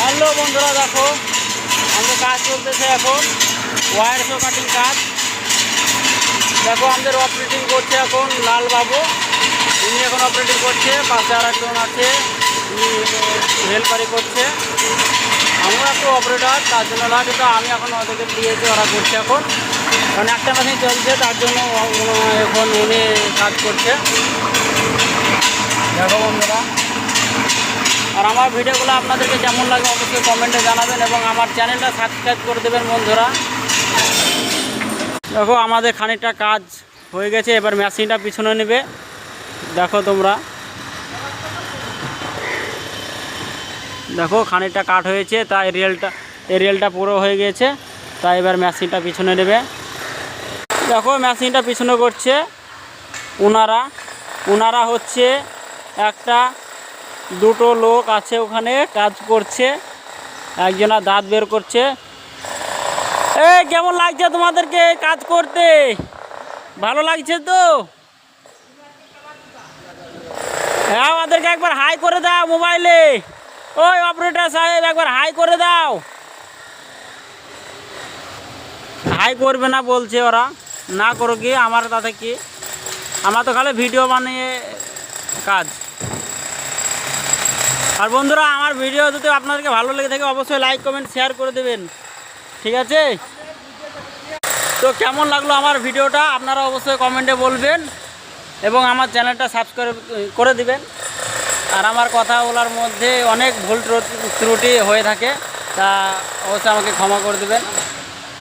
Hello বন্ধুরা, দেখো আমাদের কাজ চলতেছে এখন ওয়্যার শো কাটিং কাজ। দেখো আমাদের অপারেটিং করছে এখন লাল বাবু, উনি এখন অপারেটিং করছে। পাশে আর একজন আছে, উনি হেল্পারি করছে। আমিও একটু অপারেটার, তার জন্য না, কিন্তু আমি এখন ওদেরকে দিয়েছি, ওরা করছে এখন। কারণ একটা মেশিন চলছে, তার জন্য এখন উনি কাজ করছে। দেখো বন্ধুরা, আর আমার ভিডিওগুলো আপনাদেরকে কেমন লাগে অবশ্যই কমেন্টে জানাবেন এবং আমার চ্যানেলটা সাবস্ক্রাইব করে দেবেন বন্ধুরা। দেখো আমাদের খানিকটা কাজ হয়ে গেছে, এবার মেশিনটা পিছনে নেবে। দেখো তোমরা, দেখো খানিকটা কাট হয়েছে, তাই রেলটা পুরো হয়ে গেছে, তাই এবার মেশিনটা পিছনে নেবে। দেখো মেশিনটা পিছনে করছে ওনারা হচ্ছে একটা দুটো লোক আছে ওখানে কাজ করছে, একজনা দাঁত বের করছে। এই কেমন লাগছে তোমাদেরকে কাজ করতে? ভালো লাগছে তো? হ্যাঁ, আমাদেরকে একবার হাই করে দাও মোবাইলে। ওই অপারেটর সাহেব, একবার হাই করে দাও। হাই করবে না বলছে ওরা, না করো কি, আমার তাতে কি, আমার তো খালি ভিডিও বানিয়ে কাজ। আর বন্ধুরা, আমার ভিডিও যদি আপনাদেরকে ভালো লেগে থাকে অবশ্যই লাইক কমেন্ট শেয়ার করে দেবেন, ঠিক আছে? তো কেমন লাগলো আমার ভিডিওটা আপনারা অবশ্যই কমেন্টে বলবেন এবং আমার চ্যানেলটা সাবস্ক্রাইব করে দিবেন। আর আমার কথা বলার মধ্যে অনেক ভুল ত্রুটি হয়ে থাকে, তা অবশ্যই আমাকে ক্ষমা করে দেবেন।